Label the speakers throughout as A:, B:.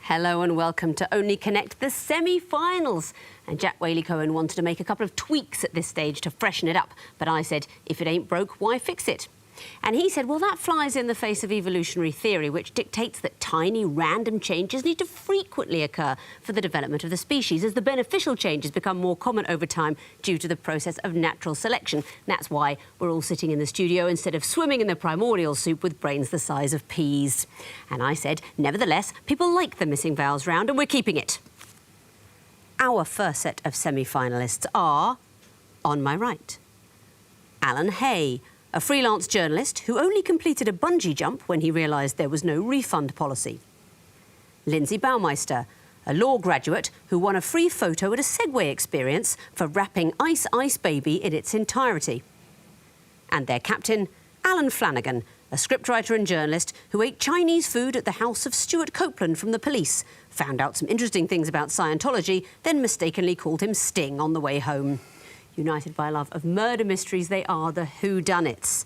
A: Hello and welcome to Only Connect, the semi-finals. And Jack Whaley-Cohen wanted to make a couple of tweaks at this stage to freshen it up. But I said, if it ain't broke, why fix it? And he said, well, that flies in the face of evolutionary theory, which dictates that tiny, random changes need to frequently occur for the development of the species, as the beneficial changes become more common over time due to the process of natural selection. That's why we're all sitting in the studio instead of swimming in the primordial soup with brains the size of peas. And I said, nevertheless, people like the missing vowels round, and we're keeping it. Our first set of semi-finalists are, on my right, Alan Hay, a freelance journalist who only completed a bungee jump when he realised there was no refund policy. Lindsay Baumeister, a law graduate who won a free photo at a Segway experience for wrapping Ice Ice Baby in its entirety. And their captain, Alan Flanagan, a scriptwriter and journalist who ate Chinese food at the house of Stuart Copeland from the police, found out some interesting things about Scientology, then mistakenly called him Sting on the way home. United by a love of murder mysteries, they are the Whodunnits.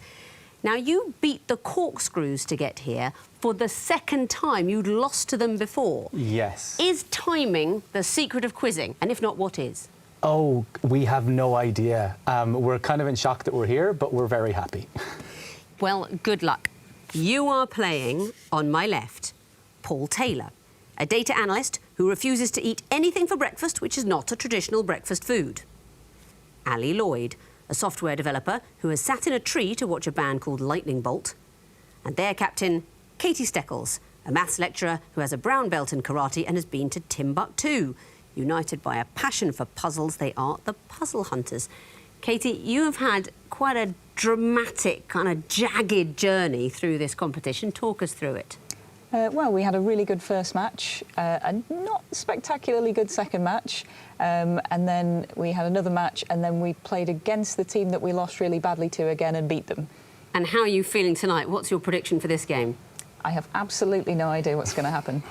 A: Now, you beat the Corkscrews to get here for the second time. You'd lost to them before.
B: Yes.
A: Is timing the secret of quizzing? And if not, what is?
B: Oh, we have no idea. We're kind of in shock that we're here, but we're very happy.
A: Well, good luck. You are playing, on my left, Paul Taylor, a data analyst who refuses to eat anything for breakfast which is not a traditional breakfast food. Ali Lloyd, a software developer who has sat in a tree to watch a band called Lightning Bolt. And their captain, Katie Steckles, a maths lecturer who has a brown belt in karate and has been to Timbuktu. United by a passion for puzzles, they are the Puzzle Hunters. Katie, you have had quite a dramatic, kind of jagged journey through this competition. Talk us through it.
C: Well, we had a really good first match, a not spectacularly good second match, and then we had another match, and then we played against the team that we lost really badly to again and beat them.
A: And how are you feeling tonight? What's your prediction for this game?
C: I have absolutely no idea what's going to happen.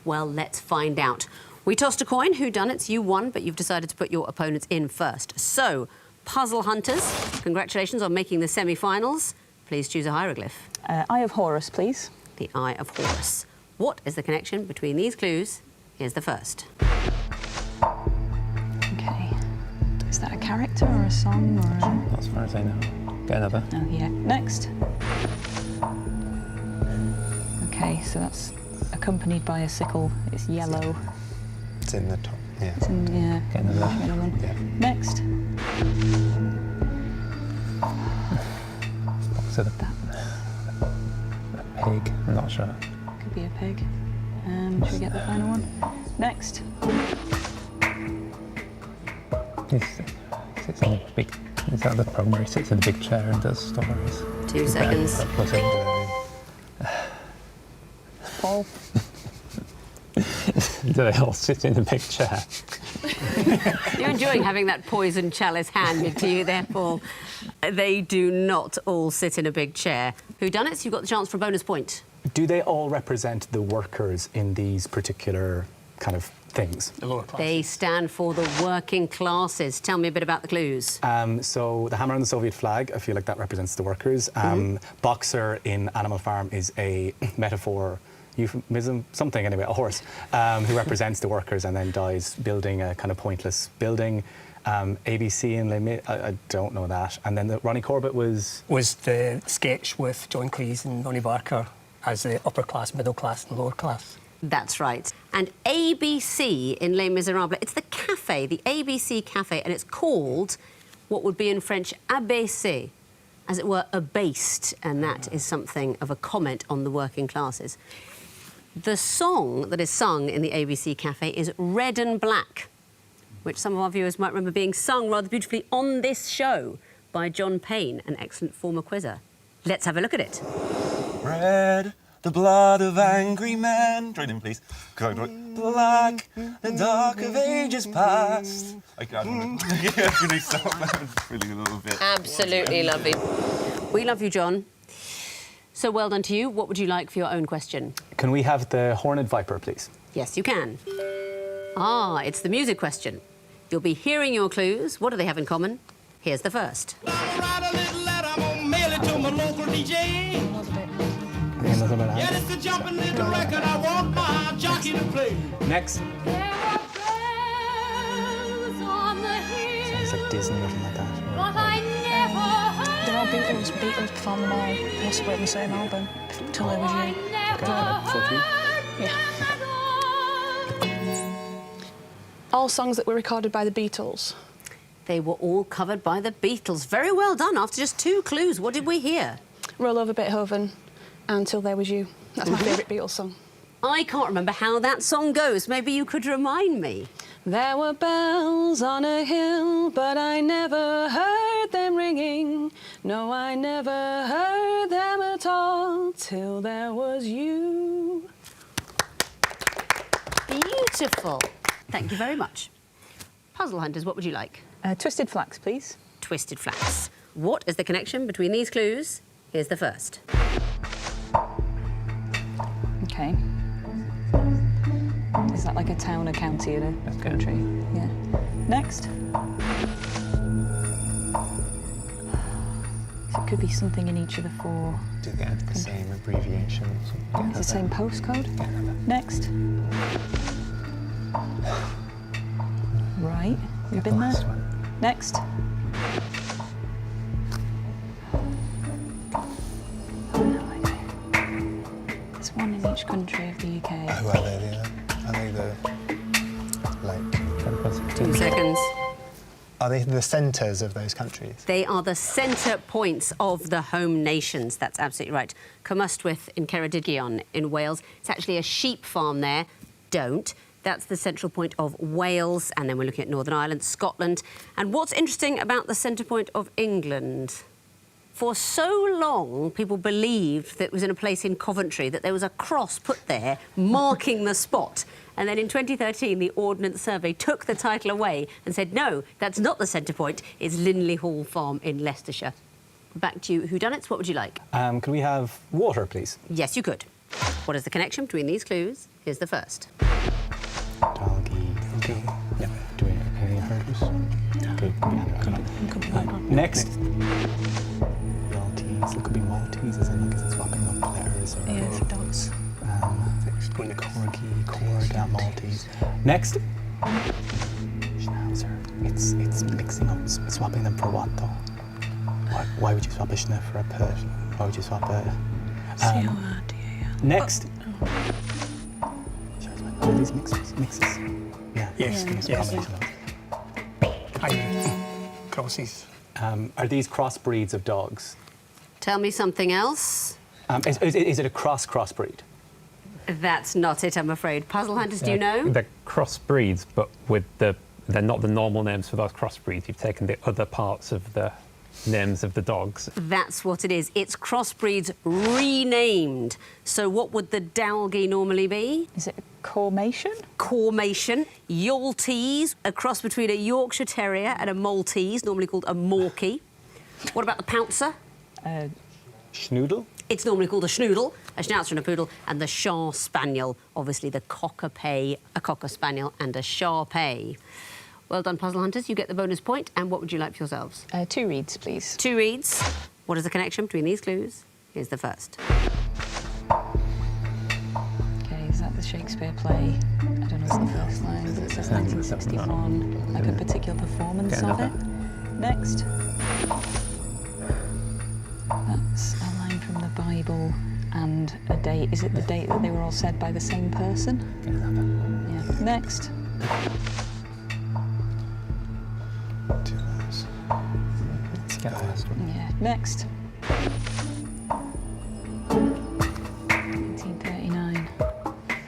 A: Well, let's find out. We tossed a coin, Whodunnits, you won, but you've decided to put your opponents in first. So, Puzzle Hunters, congratulations on making the semi-finals. Please choose a hieroglyph.
C: Eye of Horus, please.
A: The Eye of Horus. What is the connection between these clues? Here's the first.
C: OK. Is that a character or a song or a...
D: Not as far as I know. Get another.
C: Oh, yeah. Next. OK, so that's accompanied by a sickle. It's yellow.
E: It's in the top, yeah.
C: It's in, yeah.
D: Get another.
C: One.
E: Yeah.
C: Next.
D: Box of the pig. I'm not sure.
C: Could be a pig. Should we get the final one? Next.
D: He sits in a big... Is that the program where he sits in a big chair and does stories?
A: 2 seconds.
C: Paul.
D: Do they all sit in a big chair?
A: You're enjoying having that poison chalice handed to you there, Paul. They do not all sit in a big chair. Whodunnits, you've got the chance for a bonus point.
B: Do they all represent the workers in these particular kind of things?
E: The lower class.
A: They stand for the working classes. Tell me a bit about the clues.
B: So the hammer on the Soviet flag, I feel like that represents the workers. Boxer in Animal Farm is a metaphor, euphemism, something anyway, a horse, who represents the workers and then dies building a kind of pointless building. ABC in Les Mis, I don't know that. And then Ronnie Corbett was
F: the sketch with John Cleese and Ronnie Barker as the upper class, middle class and lower class.
A: That's right. And ABC in Les Miserables, it's the cafe, the ABC cafe, and it's called what would be in French ABC, as it were, abased, and that is something of a comment on the working classes. The song that is sung in the ABC cafe is Red and Black, which some of our viewers might remember being sung rather beautifully on this show by John Payne, an excellent former quizzer. Let's have a look at it.
E: Red, the blood of angry men. Join in, please. Black, the dark of ages past. I can't really stop that. Really a little bit.
A: Absolutely lovely. We love you, John. So well done to you. What would you like for your own question?
B: Can we have the Horned Viper, please?
A: Yes, you can. Ah, it's the music question. You'll be hearing your clues. What do they have in common? Here's the first.
D: In
B: Another one.
G: Yeah, it's the jumping little record I want my jockey to play.
B: Next.
H: There are bells on the hill,
B: It's like Disney or something like that.
H: but I never heard.
C: They're all Beatles. Beatles performed them all, possibly on the same album, Till There Was
H: I
C: You.
H: never
B: fuck you.
H: heard them at all.
I: All songs that were recorded by the Beatles.
A: They were all covered by the Beatles. Very well done. After just 2 clues, what did we hear?
I: Roll Over Beethoven and Till There Was You. That's my favourite Beatles song.
A: I can't remember how that song goes. Maybe you could remind me.
I: There were bells on a hill, but I never heard them ringing. No, I never heard them at all till there was you.
A: Beautiful. Thank you very much. Puzzle hunters, what would you like?
C: Twisted Flax, please.
A: Twisted Flax. What is the connection between these clues? Here's the first.
C: OK. Is that like a town, a county, and a country? Yeah. Next. So it could be something in each of the 4.
D: Do they have the same abbreviations?
C: It's the same postcode. Next. Right. You've been there. Next. No idea. There's one in each country of the UK.
D: Who are they? Are they the, like...
A: 2 seconds.
D: Are they the centres of those countries?
A: They are the centre points of the home nations. That's absolutely right. Cwmystwyth in Ceredigion in Wales. It's actually a sheep farm there. Don't. That's the central point of Wales. And then we're looking at Northern Ireland, Scotland. And what's interesting about the centre point of England? For so long, people believed that it was in a place in Coventry, that there was a cross put there marking the spot. And then in 2013, the Ordnance Survey took the title away and said, no, that's not the centre point, it's Linley Hall Farm in Leicestershire. Back to you, Whodunnits, what would you like?
B: Can we have water, please?
A: Yes, you could. What is the connection between these clues? Here's the first.
B: Doggy. Yeah. Do we have any hurdles? Good. Next. Maltese. It could be Maltese, as in, like, is it swapping up letters? Or,
C: Yeah, for dogs.
B: Corgi, Cord, Maltese. Next. Schnauzer. It's mixing up, swapping them for what, though? Why would you swap a schniff for a pit? Why would you swap a...
C: C-O-R-D-A-L.
B: Next. All these mixes. Yeah.
F: Yes,
B: It's a
F: yes.
B: combination of
F: Hybrid crosses.
B: Are these crossbreeds of dogs?
A: Tell me something else.
B: Is it a crossbreed?
A: That's not it, I'm afraid. Puzzle hunters, do you know?
J: They're crossbreeds, but with they're not the normal names for those crossbreeds. You've taken the other parts of the names of the dogs.
A: That's what it is. It's crossbreeds renamed. So what would the Dalgie normally be?
C: Is it a Cormation?
A: Cormation. Yorties, a cross between a Yorkshire Terrier and a Maltese, normally called a Morkie. What about the Pouncer?
B: Schnoodle?
A: It's normally called a Schnoodle, a Schnauzer and a Poodle, and the Shar Spaniel, obviously the Cocker Pay, a Cocker Spaniel and a Shar Pay. Well done, Puzzle Hunters. You get the bonus point. And what would you like for yourselves?
C: 2 reads, please.
A: 2 reads. What is the connection between these clues? Here's the first.
C: OK, is that the Shakespeare play? I don't know what's the first line, but it says 1961, like a particular performance of it. Next. That's a line from the Bible and a date. Is it the date that they were all said by the same person? Yeah. Next.
D: Let's get the last one.
C: Yeah. Next. 1939.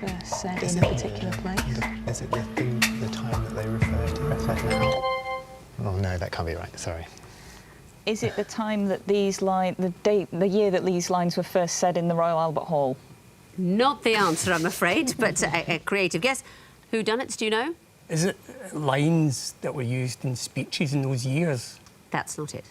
C: First said in a particular place.
D: Is it the time that they refer to it now? Oh no, that can't be right. Sorry.
C: Is it the time that these lines, the year that these lines were first said in the Royal Albert Hall?
A: Not the answer, I'm afraid, but a creative guess. Whodunnits, do you know?
F: Is it lines that were used in speeches in those years?
A: That's not it.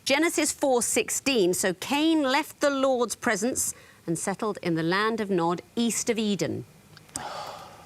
A: Genesis 4:16. So Cain left the Lord's presence and settled in the land of Nod, east of Eden.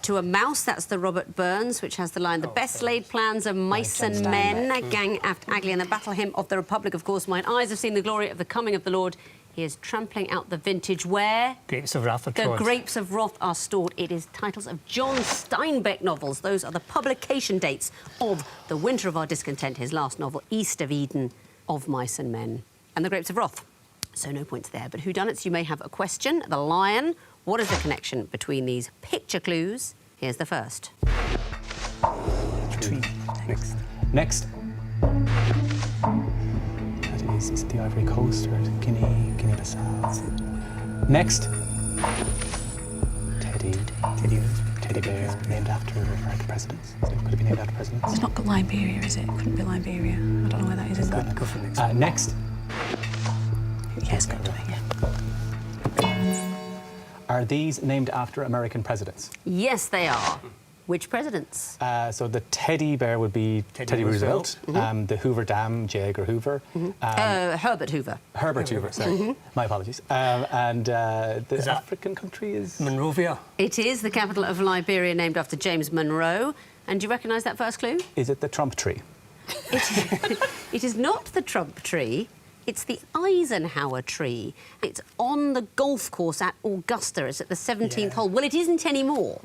A: To a mouse, that's the Robert Burns, which has the line, the best laid plans of mice and men, gang aft Agli, and the battle hymn of the Republic, of course. Mine eyes have seen the glory of the coming of the Lord. He is trampling out the vintage where?
F: Grapes of Wrath are
A: The
F: trod.
A: grapes of wrath are stored. It is titles of John Steinbeck novels. Those are the publication dates of The Winter of Our Discontent, his last novel, East of Eden, Of Mice and Men, and The Grapes of Wrath. So no points there. But whodunits, you may have a question. The Lion. What is the connection between these picture clues? Here's the first.
B: Tree. Next. Is it the Ivory Coast or Guinea-Bissau? Next. Teddy bear, named after American presidents. So could it be named after presidents?
I: It's not got Liberia, is it? It couldn't be Liberia. I don't know where that is, is it?
F: Go for next.
B: Next.
I: Yes, got to be, yeah.
B: Are these named after American presidents?
A: Yes, they are. Which presidents?
B: So the teddy bear would be Teddy Roosevelt. The Hoover Dam, J. Edgar Hoover.
A: Herbert Hoover.
B: Herbert Hoover, sorry. My apologies. And the African country is?
F: Monrovia.
A: It is the capital of Liberia, named after James Monroe. And do you recognise that first clue?
B: Is it the Trump tree?
A: It is not the Trump tree. It's the Eisenhower tree. It's on the golf course at Augusta. It's at the 17th hole. Well, it isn't anymore.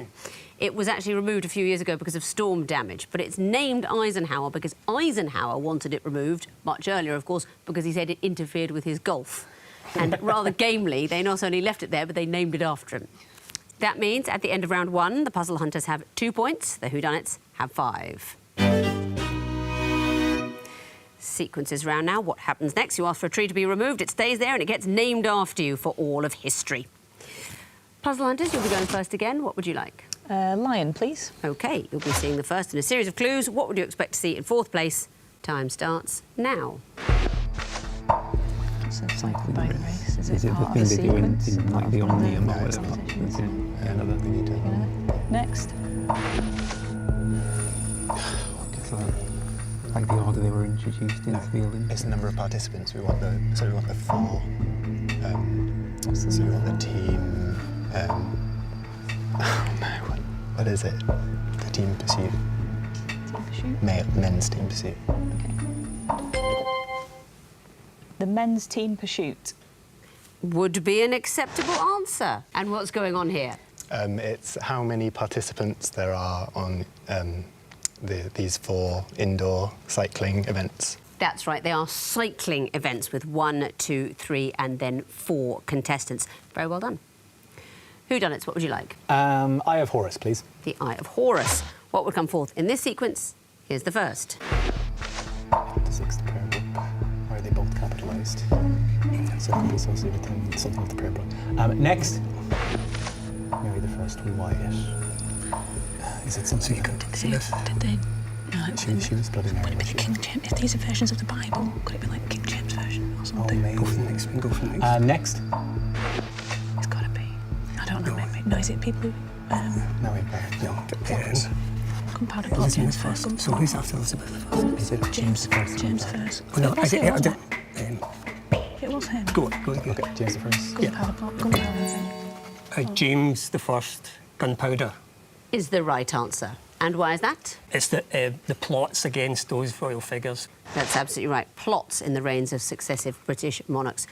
A: It was actually removed a few years ago because of storm damage, but it's named Eisenhower because Eisenhower wanted it removed much earlier, of course, because he said it interfered with his golf. And rather gamely, they not only left it there, but they named it after him. That means at the end of round one, the puzzle hunters have 2 points, the whodunits have 5. Sequences round now. What happens next? You ask for a tree to be removed, it stays there and it gets named after you for all of history. Puzzle hunters, you'll be going first again. What would you like?
C: Lion, please.
A: OK, you'll be seeing the first in a series of clues. What would you expect to see in 4th place? Time starts now.
C: It's a cycling race.
D: Is it the
C: part of
D: thing they do in
C: sequence?
D: like the Omnium or whatever?
C: Competitions?
B: Another thing you do.
C: Next.
D: Like the order they were introduced into the Olympics.
E: It's the number of participants. We want the 4. So we want the team. Oh no, what is it? The team pursuit.
C: Team pursuit?
E: Men's team pursuit.
C: Okay. The men's team pursuit.
A: Would be an acceptable answer. And what's going on here?
E: It's how many participants there are on these 4 indoor cycling events.
A: That's right, they are cycling events with 1, 2, 3 and then 4 contestants. Very well done. Whodunits, what would you like?
B: Eye of Horus, please.
A: The Eye of Horus. What would come forth in this sequence? Here's the first.
B: The 6th prayer book. Or are they both capitalised? So it could be associated with something with the prayer book. Next. Mary the First, we Wyatt. Is it something?
I: Did they? No,
B: She was Bloody Mary.
I: would it be the King James? If these are versions of the Bible, could it be like King James version or
B: Oh,
I: something?
B: maybe.
F: Go for the next one. Go for the next.
B: Next.
I: It's got to be. I don't know. Maybe. No, is it people who
B: Now we've got
F: Yes.
I: gunpowder plot?
F: Elizabeth first. So who's after Elizabeth first?
B: Is it
I: James first.
F: Oh, no,
I: That's
F: is it?
I: it, wasn't
F: It
I: It was him.
F: Go on.
B: Okay, James the First.
I: Gunpowder plot. Gunpowder, I think.
F: James the First, gunpowder.
A: Is the right answer. And why is that?
F: It's the plots against those royal figures.
A: That's absolutely right. Plots in the reigns of successive British monarchs.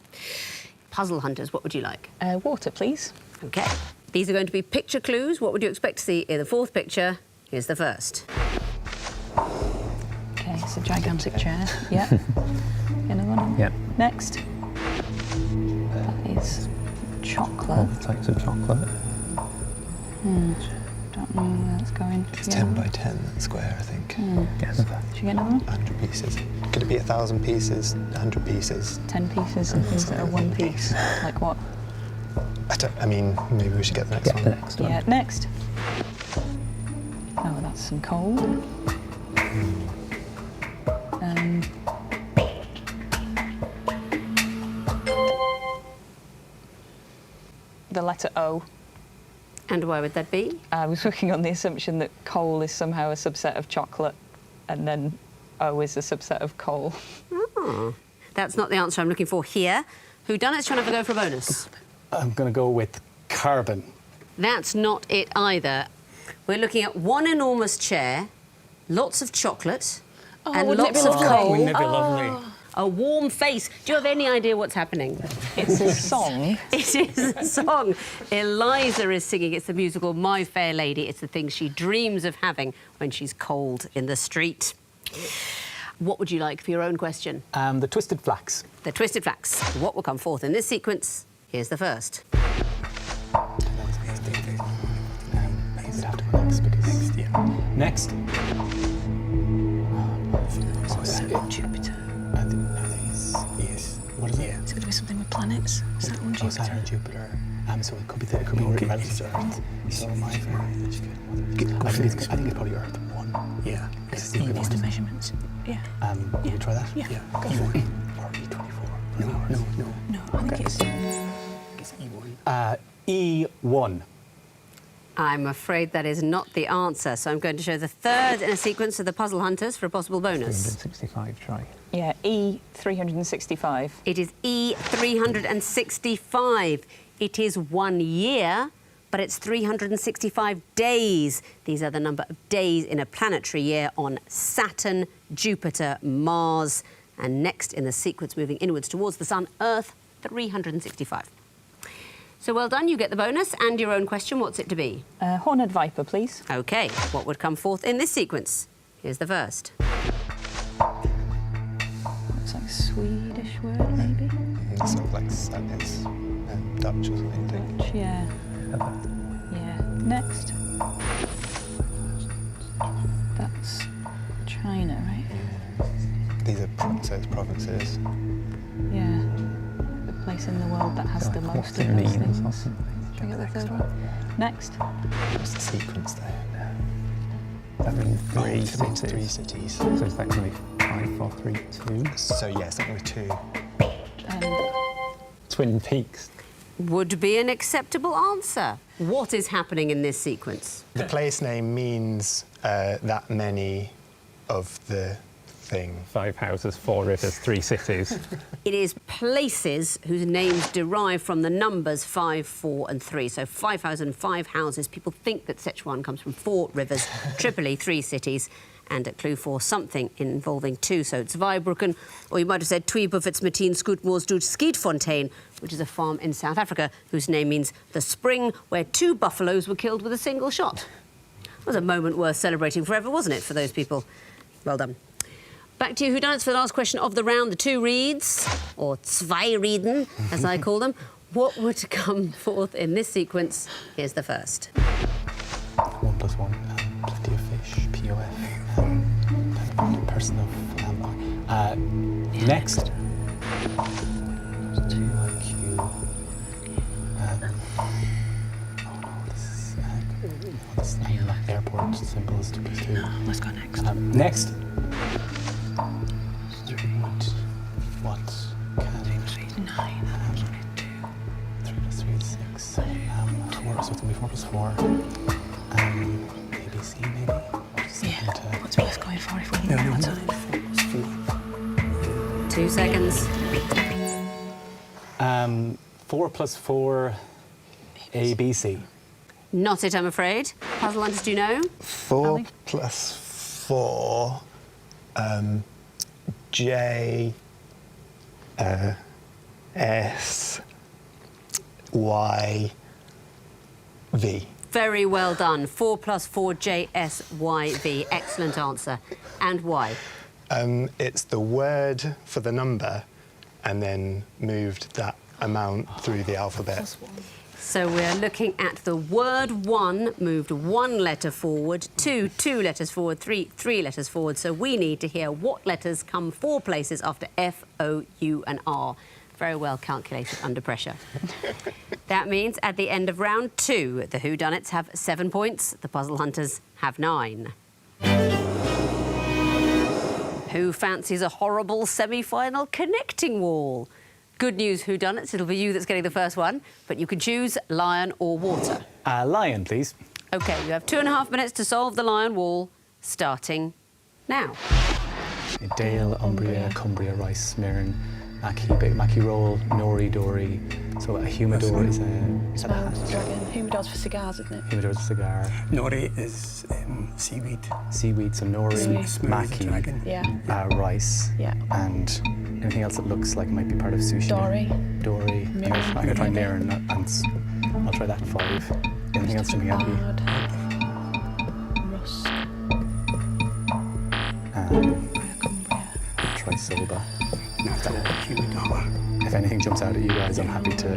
A: Puzzle hunters, what would you like?
C: Water, please.
A: OK. These are going to be picture clues. What would you expect to see in the 4th picture? Here's the first.
C: Okay, it's a gigantic chair. Yeah. Another one.
D: Yep.
C: Next. That is
D: All
C: chocolate.
D: the types of chocolate.
C: Don't know where that's going.
E: It's 10 by 10 square, I think.
D: Yes.
C: Should you get another one?
E: 100 pieces. Could it be 1,000 pieces? 100 pieces?
C: 10 pieces and things that are one piece. Like what?
E: I mean, maybe we should get the next
D: Get
E: one.
D: the next one.
C: Yeah, next. Oh, that's some coal. The letter O.
A: And why would that be?
C: I was working on the assumption that coal is somehow a subset of chocolate, and then O is a subset of coal.
A: Oh, that's not the answer I'm looking for here. Whodunits, trying to have a go for a bonus?
B: I'm going to go with carbon.
A: That's not it either. We're looking at one enormous chair, lots of chocolate, and
I: wouldn't it
A: lots
I: be
A: of
I: lovely?
A: coal.
F: Wouldn't it be lovely?
A: A warm face. Do you have any idea what's happening?
C: It's a song.
A: It is a song. Eliza is singing. It's the musical My Fair Lady. It's the things she dreams of having when she's cold in the street. What would you like for your own question?
B: The Twisted Flax.
A: The Twisted Flax. What will come forth in this sequence? Here's the first.
B: You'd have to go next because... Next.
I: Jupiter.
B: Yes. What is it?
I: Is it going to be something with planets? Saturn, Jupiter.
B: Saturn, Jupiter. So it could be relatives to Earth. So my fair. I think it's probably Earth 1.
I: Yeah.
B: It's
I: the measurements. Yeah.
B: Will we try that?
I: Yeah.
B: Go for it. Or E24.
I: No, I think it's E1.
B: E1.
A: I'm afraid that is not the answer, so I'm going to show the third in a sequence of the Puzzle Hunters for a possible bonus.
J: 365, try.
C: Yeah, E365.
A: It is E365. It is 1 year, but it's 365 days. These are the number of days in a planetary year on Saturn, Jupiter, Mars, and next in the sequence moving inwards towards the Sun, Earth, 365. So well done, you get the bonus and your own question. What's it to be?
C: Horned Viper, please.
A: OK, what would come forth in this sequence? Here's the first.
C: Looks like a Swedish word, maybe?
E: Sort of like sadness, Dutch or something.
C: Dutch, yeah. Yeah. Next. That's China, right?
E: These are provinces.
C: Yeah. The place in the world that has the most
J: What
C: of
J: it
C: those
J: means
C: things.
J: or something.
C: Should we get the third one? Next.
E: What's the sequence there?
J: That means three
E: Three
J: cities.
E: cities.
J: So it's actually 5, 4, 3, 2.
E: So yeah, something with 2.
J: Twin Peaks.
A: Would be an acceptable answer. What is happening in this sequence?
E: The place name means that many of the thing.
J: 5 houses, 4 rivers, 3 cities.
A: It is places whose names derive from the numbers 5, 4 and 3. So 5,005 houses. People think that Sichuan comes from 4 rivers, Tripoli, 3 cities, and at clue 4, something involving 2. So it's Zweibrücken, or you might have said Tweebuffets Meteen Scootmoors Dood Skeetfontein, which is a farm in South Africa whose name means the spring where 2 buffaloes were killed with a single shot. It was a moment worth celebrating forever, wasn't it, for those people? Well done. Back to you, Whodunnits, for the last question of the round. The 2 reads, or zwei Rieden, as I call them. What would come forth in this sequence? Here's the first.
B: 1 + 1. Plenty of fish. POF. Person of. Next. 2 IQ. This is airport symbol is 2 + 2.
I: No, let's go next.
B: Next. What can
I: 9.
B: 3 + 3 is 6. 4, so it's gonna be 4 + 4. ABC maybe.
I: Yeah. What's worth going for if we need more time?
A: 2 seconds.
B: 4 + 4 ABC.
A: Not it, I'm afraid. Puzzle Hunters, do you know?
E: 4 + 4 J S Y V.
A: Very well done. 4 + 4 JSYV. Excellent answer. And why?
E: It's the word for the number and then moved that amount through the alphabet.
A: So we're looking at the word 1 moved 1 letter forward, 2 letters forward, 3 letters forward. So we need to hear what letters come 4 places after F, O, U and R. Very well calculated under pressure. That means at the end of round 2, the Whodunnits have 7 points, the Puzzle Hunters have 9. Who fancies a horrible semi-final connecting wall? Good news, Whodunnits, it'll be you that's getting the first one, but you can choose lion or water.
B: Lion, please.
A: OK, you have 2.5 minutes to solve the lion wall, starting now.
B: Dale, Umbria, Cumbria, Rice, Smirn, Mackie Roll, Nori, Dory. So a humidor is a hat.
I: Dragon. Humidor's for cigars, isn't it?
B: Humidor is a cigar.
F: Nori is seaweed.
B: Seaweed, so Nori,
F: Smooth is a
B: Mackie,
F: dragon.
I: Yeah.
B: Rice,
I: Yeah.
B: and Anything else that looks like it might be part of sushi? Dory. I'm going to try Mirren, and I'll try that 5. Anything else jumping out at you?
I: Rusk.
B: Try Soba.
F: Humidor.
B: If anything jumps out at you guys, I'm happy to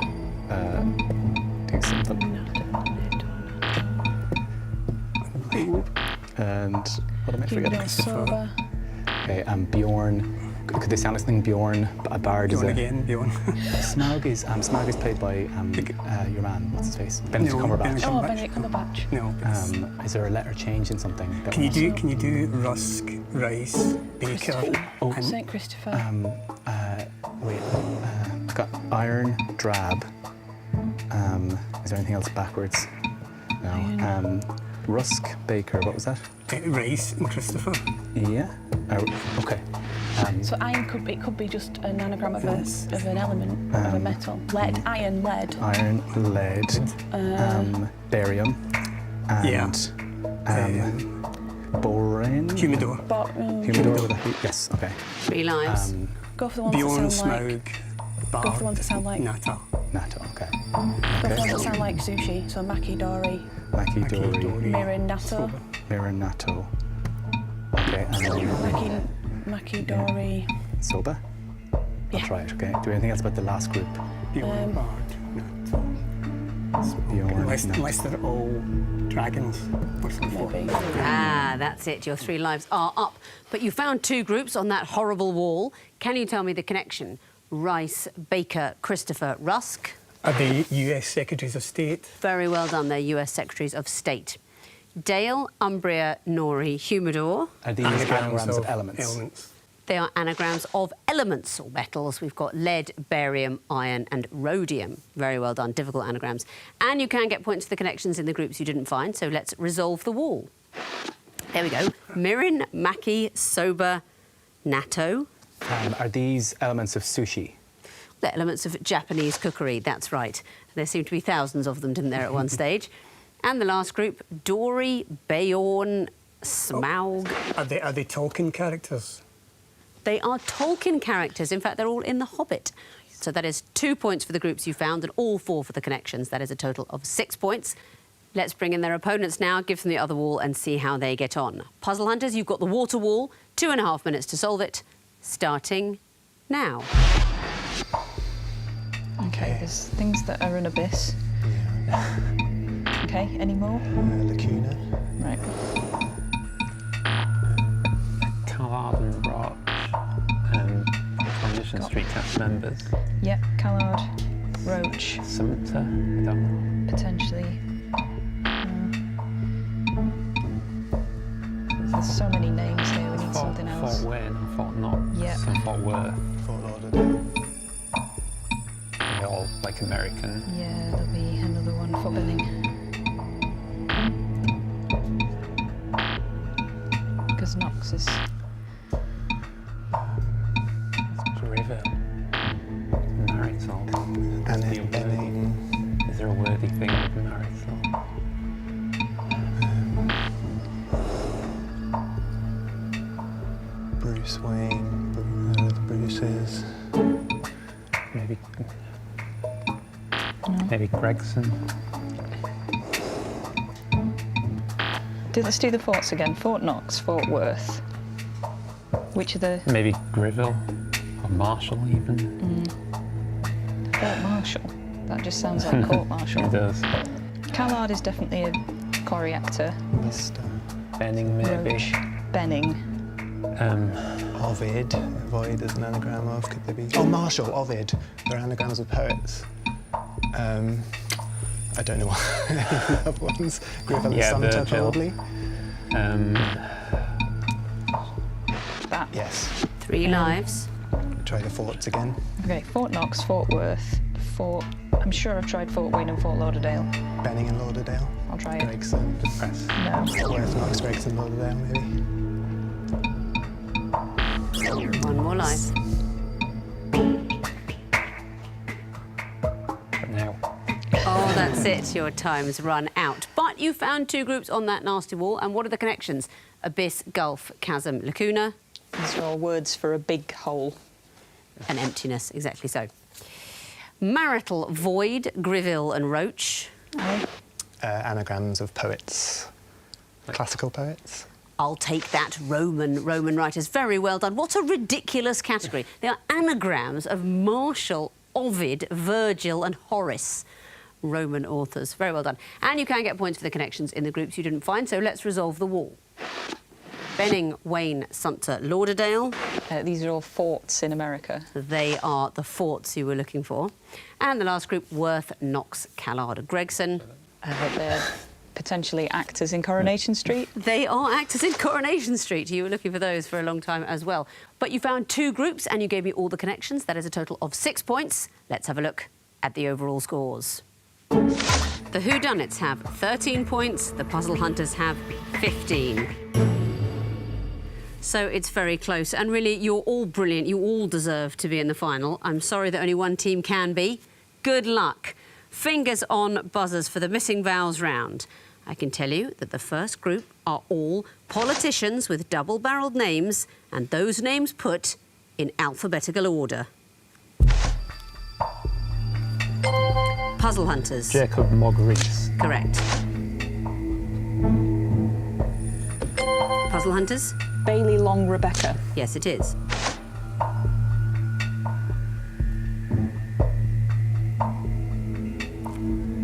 B: do something. And what am I forgetting?
C: Soba.
B: Okay, Bjorn. Could they sound like something? Bjorn, a bard is
F: Bjorn
B: a...
F: again, Bjorn.
B: Smaug is played by your man. What's his face? Benedict
F: No,
B: Cumberbatch.
F: Benedict
C: Oh, Benedict Cumberbatch.
F: No.
B: Is there a letter change in something? That
F: Can
B: we're not-
F: you do Rusk, Rice, Baker, and
C: St. Christopher.
B: Wait, I've got Iron, Drab. Is there anything else backwards? No. Rusk, Baker, what was that?
F: Rice and Christopher?
B: Yeah. Okay.
I: So iron could be just an anagram of an element of a metal. Lead, iron, lead.
B: Iron, lead, barium, and boron.
F: Humidor.
B: Humidor with a H. Yes. Okay.
A: 3 lives.
I: Go for the ones
F: Bjorn,
I: that sound like.
F: Smaug, Bard,
I: Go for the ones that sound like.
F: Natto.
B: Natto. Okay.
I: Go for the ones that sound like sushi. So maki, dory,
B: Maki, Dory,
I: mirin, natto.
B: Mirren, Natto. Okay. And then
I: Maki, dory.
B: Soba. I'll try it. Okay. Do anything else about the last group?
F: Bjorn, Bard, Natto.
B: Bjorn,
F: Unless they're all dragons or something.
I: Maybe.
A: Ah, that's it. Your 3 lives are up. But you found 2 groups on that horrible wall. Can you tell me the connection? Rice, Baker, Christopher, Rusk.
F: Are they US Secretaries of State?
A: Very well done. They're US Secretaries of State. Dale, Umbria, Nori, Humidor.
B: Are these anagrams of elements?
A: They are anagrams of elements or metals. We've got lead, barium, iron and rhodium. Very well done, difficult anagrams. And you can get points for the connections in the groups you didn't find, so let's resolve the wall. There we go. Mirren, Maki, Soba, Natto.
B: Are these elements of sushi?
A: The elements of Japanese cookery, that's right. There seemed to be thousands of them, didn't there, at one stage? And the last group, Dory, Bjorn, Smaug.
F: Are they Tolkien characters?
A: They are Tolkien characters. In fact, they're all in The Hobbit. So that is 2 points for the groups you found and all 4 for the connections. That is a total of 6 points. Let's bring in their opponents now, give them the other wall and see how they get on. Puzzle Hunters, you've got the water wall, 2.5 minutes to solve it, starting now.
C: Okay, there's things that are an abyss. Okay, any more?
E: Lacuna.
C: Right.
J: Callard and Roch, Coronation Street cast members.
C: Yep, Callard, Roach,
J: Sumter, I don't know.
C: potentially. There's so many names here, we need something else.
J: Fort Wayne and Fort Knox
C: Yep.
J: and Fort Worth.
E: Fort Lauderdale.
J: They're all like American.
C: Yeah, there'll be another one for Benning. Because Knox is...
J: River. Marital.
E: And then Benning.
J: Is there a worthy thing with Marital?
E: Bruce Wayne. The Bruces.
J: Maybe Gregson.
C: Let's do the forts again. Fort Knox, Fort Worth. Which are the...
J: Maybe Greville or Marshall even.
C: Fort Marshall. That just sounds like court martial.
J: It does.
C: Callard is definitely a quarry actor.
E: Mr.
J: Benning maybe.
C: Roach, Benning.
E: Ovid. Void is an anagram of. Could there be? Oh, Marshall. Ovid. They're anagrams of poets. I don't know what any other ones. Greville and Sumter,
J: Virgil.
E: probably.
C: That.
E: Yes.
A: 3 lives.
E: Try the forts again.
C: Okay, Fort Knox, Fort Worth, Fort... I'm sure I've tried Fort Wayne and Fort Lauderdale.
E: Benning and Lauderdale.
C: I'll try it.
E: Gregson.
J: Press.
C: No.
E: Fort Worth, Knox, Gregson, Lauderdale, maybe.
A: 1 more life.
J: But now.
A: Oh, that's it. Your time's run out. But you found 2 groups on that nasty wall. And what are the connections? Abyss, Gulf, Chasm, Lacuna.
C: These are all words for a big hole.
A: An emptiness, exactly so. Marital void, Greville and Roach.
K: Anagrams of poets, classical poets.
A: I'll take that, Roman writers. Very well done. What a ridiculous category. They are anagrams of Martial, Ovid, Virgil and Horace. Roman authors. Very well done. And you can get points for the connections in the groups you didn't find, so let's resolve the wall. Benning, Wayne, Sumter, Lauderdale.
C: These are all forts in America.
A: They are the forts you were looking for. And the last group, Worth, Knox, Callard, Gregson.
C: They're potentially actors in Coronation Street.
A: They are actors in Coronation Street. You were looking for those for a long time as well. But you found 2 groups and you gave me all the connections. That is a total of 6 points. Let's have a look at the overall scores. The Whodunnits have 13 points. The Puzzle Hunters have 15. So it's very close. And really, you're all brilliant. You all deserve to be in the final. I'm sorry that only one team can be. Good luck. Fingers on buzzers for the missing vowels round. I can tell you that the first group are all politicians with double-barreled names, and those names put in alphabetical order. Puzzle Hunters.
J: Jacob Maurice.
A: Correct. Puzzle Hunters.
C: Bailey Long Rebecca.
A: Yes, it is.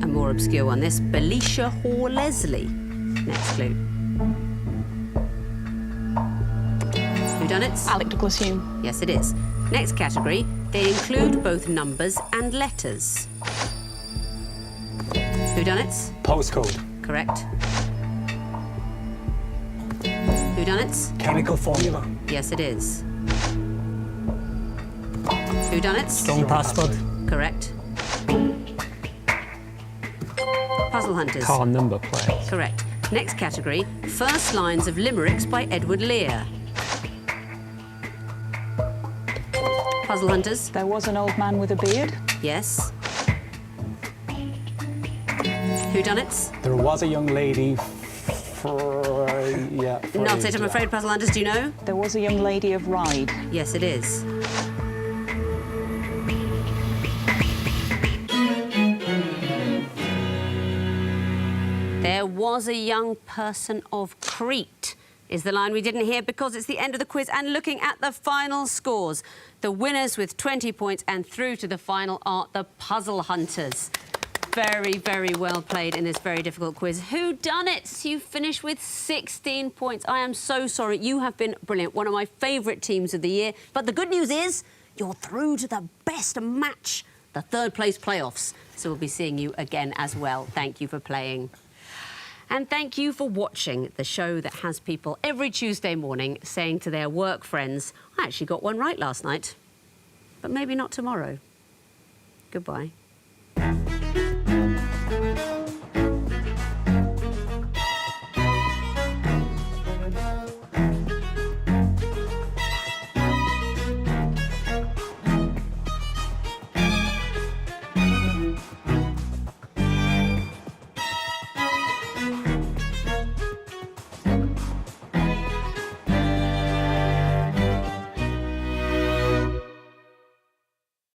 A: A more obscure one, this. Belisha Hall Leslie. Next clue. Whodunnits?
I: Alec Douglas Hume.
A: Yes, it is. Next category, they include both numbers and letters. Whodunnits?
B: Postcode.
A: Correct. Whodunnits?
F: Chemical formula.
A: Yes, it is. Whodunnits?
F: Strong password.
A: Correct. Puzzle Hunters?
J: Car number plate.
A: Correct. Next category, first lines of limericks by Edward Lear. Puzzle Hunters?
C: There was an old man with a beard.
A: Yes. Whodunnits?
B: There was a young lady
A: Not it, I'm afraid, Puzzle Hunters. Do you know?
C: There was a young lady of Ride.
A: Yes, it is. There was a young person of Crete, is the line we didn't hear because it's the end of the quiz. And looking at the final scores, the winners with 20 points and through to the final are the Puzzle Hunters. Very, very well played in this very difficult quiz. Whodunnits? You finished with 16 points. I am so sorry. You have been brilliant. One of my favourite teams of the year. But the good news is you're through to the best match, the third place playoffs. So we'll be seeing you again as well. Thank you for playing. And thank you for watching the show that has people every Tuesday morning saying to their work friends, I actually got one right last night, but maybe not tomorrow. Goodbye.